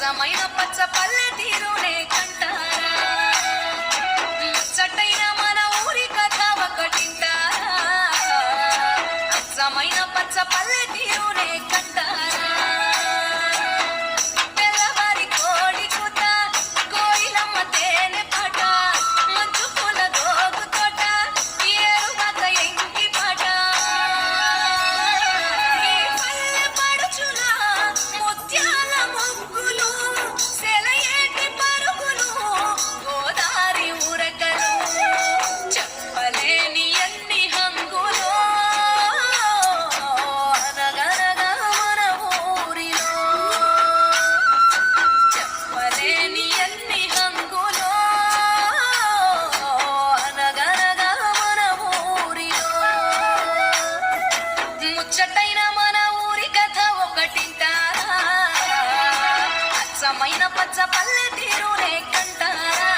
అచ్చమైన పచ్చ పల్లె తీరునే కంటారా, ముచ్చటైన మన ఊరి కథ ఒకటింటారా, అచ్చమైన పచ్చ పల్లె తీరునే కంటారా. తెల్లవారి కోడి కూత, కోయిలమ్మ తేనె పాట, మంచు పూల గోగు తోట, ఏరువాక ఎంకి పాట. ఈ పల్లె పడుచుల ముత్యాల ముగ్గులు, సెలయేటి పరుగులు, గోదారి ఊరకలు, చెప్పలేని ఎన్ని హంగులో అనగనగా మన ఊరిలో. చెప్పలేని ఎన్ని హంగులో అనగనగా మన ఊరిలో. ముచ్చటైన మన ఊరి కథ ఒకటింటారా, అచ్చమైన పచ్చ పల్లె తీరునే కంటారా.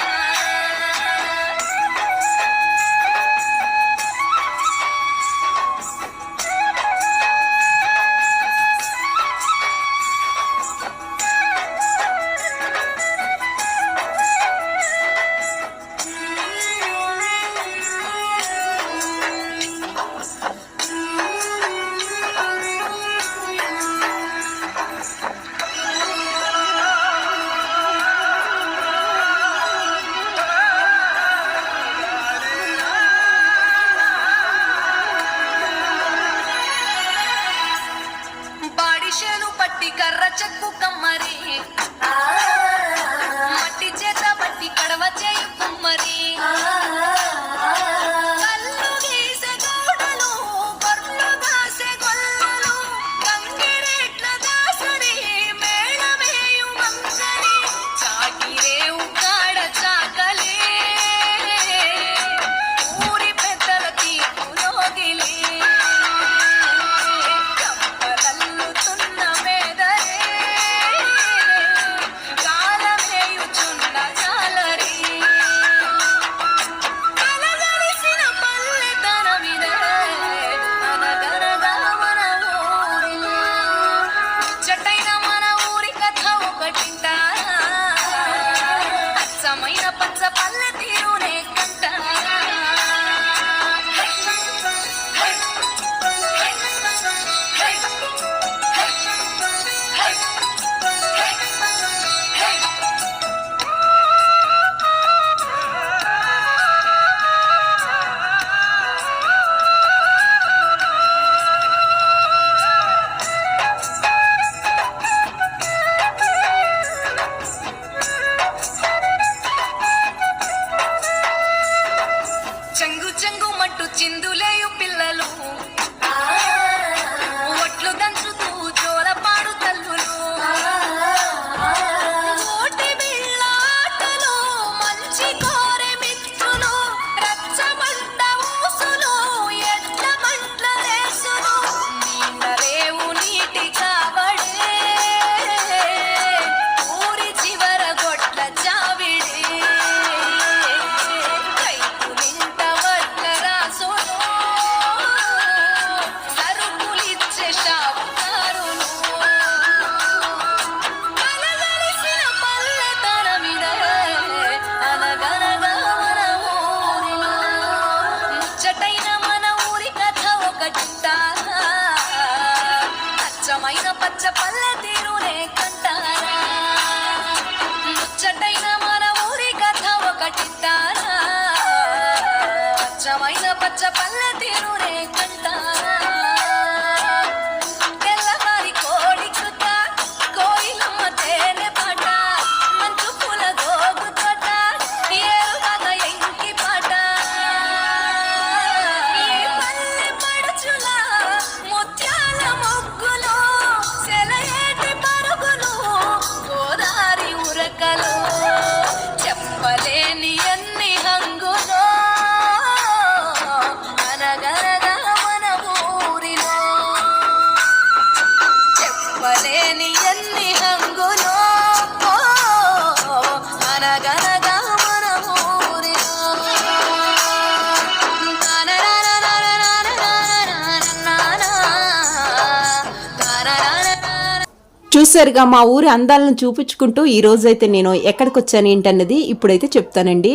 చూసారుగా మా ఊరి అందాలను చూపించుకుంటూ ఈరోజైతే నేను ఎక్కడికి వచ్చాను ఏంటన్నది ఇప్పుడైతే చెప్తానండి.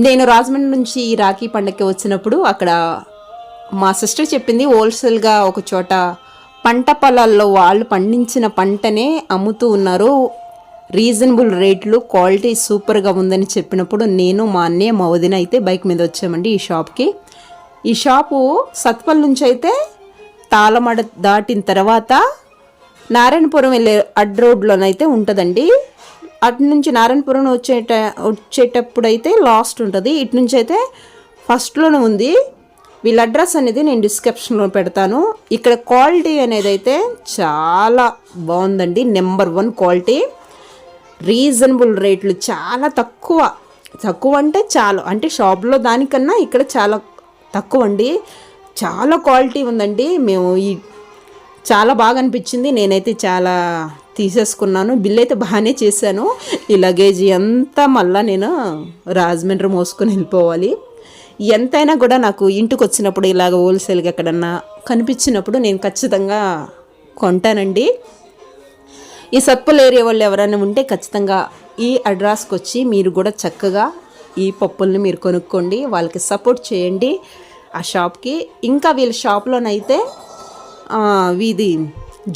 నేను రాజమండ్రి నుంచి ఈ రాఖీ పండగకి వచ్చినప్పుడు అక్కడ మా సిస్టర్ చెప్పింది హోల్సేల్గా ఒక చోట పంట పొలాల్లో వాళ్ళు పండించిన పంటనే అమ్ముతూ ఉన్నారు, రీజనబుల్ రేట్లు, క్వాలిటీ సూపర్గా ఉందని చెప్పినప్పుడు నేను మా అన్నయ్య మా వదిన అయితే బైక్ మీద వచ్చామండి ఈ షాప్కి. ఈ షాపు సత్పల్ నుంచి అయితే తాళమడ దాటిన తర్వాత నారాయణపురం వెళ్ళే అడ్ రోడ్లోనైతే ఉంటుందండి. అటు నుంచి నారాయణపురం వచ్చేటప్పుడు అయితే లాస్ట్ ఉంటుంది, ఇటు నుంచి అయితే ఫస్ట్లోనే ఉంది. వీళ్ళ అడ్రస్ అనేది నేను డిస్క్రిప్షన్లో పెడతాను. ఇక్కడ క్వాలిటీ అనేది అయితే చాలా బాగుందండి, నెంబర్ 1 క్వాలిటీ, రీజనబుల్ రేట్లు, చాలా తక్కువ అంటే చాలా, అంటే షాప్లో దానికన్నా ఇక్కడ చాలా తక్కువ అండి. చాలా క్వాలిటీ ఉందండి. మేము చాలా బాగా అనిపించింది. నేనైతే చాలా తీసేసుకున్నాను. బిల్ అయితే బాగానే చేశాను. ఈ లగేజీ అంతా మళ్ళీ నేను రాజమండ్రి మోసుకొని వెళ్ళిపోవాలి. ఎంతైనా కూడా నాకు ఇంటికి వచ్చినప్పుడు ఇలాగ హోల్సేల్గా ఎక్కడన్నా కనిపించినప్పుడు నేను ఖచ్చితంగా కొంటానండి. ఈ సత్పల్ ఏరియా వాళ్ళు ఎవరైనా ఉంటే ఖచ్చితంగా ఈ అడ్రస్కి వచ్చి మీరు కూడా చక్కగా ఈ పప్పుల్ని మీరు కొనుక్కోండి, వాళ్ళకి సపోర్ట్ చేయండి ఆ షాప్కి. ఇంకా వీళ్ళ షాప్లోనైతే ఇది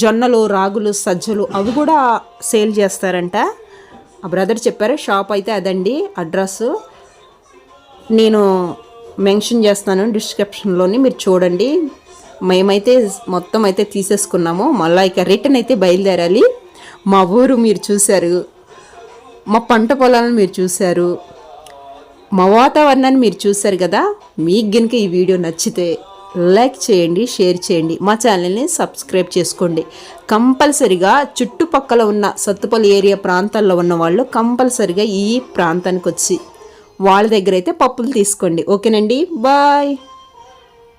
జొన్నలు, రాగులు, సజ్జలు అవి కూడా సేల్ చేస్తారంట. ఆ బ్రదర్ చెప్పారు. షాప్ అయితే అదండి అడ్రస్, నేను మెన్షన్ చేస్తాను డిస్క్రిప్షన్లోని, మీరు చూడండి. మేమైతే మొత్తం అయితే తీసేసుకున్నాము. మళ్ళీ ఇక రిటర్న్ అయితే బయలుదేరాలి. మా ఊరు మీరు చూశారు, మా పంట పొలాలను మీరు చూశారు, మా వాతావరణాన్ని మీరు చూశారు కదా. మీకు గనుక ఈ వీడియో నచ్చితే లైక్ చేయండి, షేర్ చేయండి, మా ఛానల్ని సబ్స్క్రైబ్ చేసుకోండి. కంపల్సరిగా చుట్టుపక్కల ఉన్న సత్తుపల్లి ఏరియా ప్రాంతాల్లో ఉన్న వాళ్ళు కంపల్సరిగా ఈ ప్రాంతానికి వచ్చి వాళ్ళ దగ్గర అయితే పప్పులు తీసుకోండి. ఓకేనండి, బాయ్.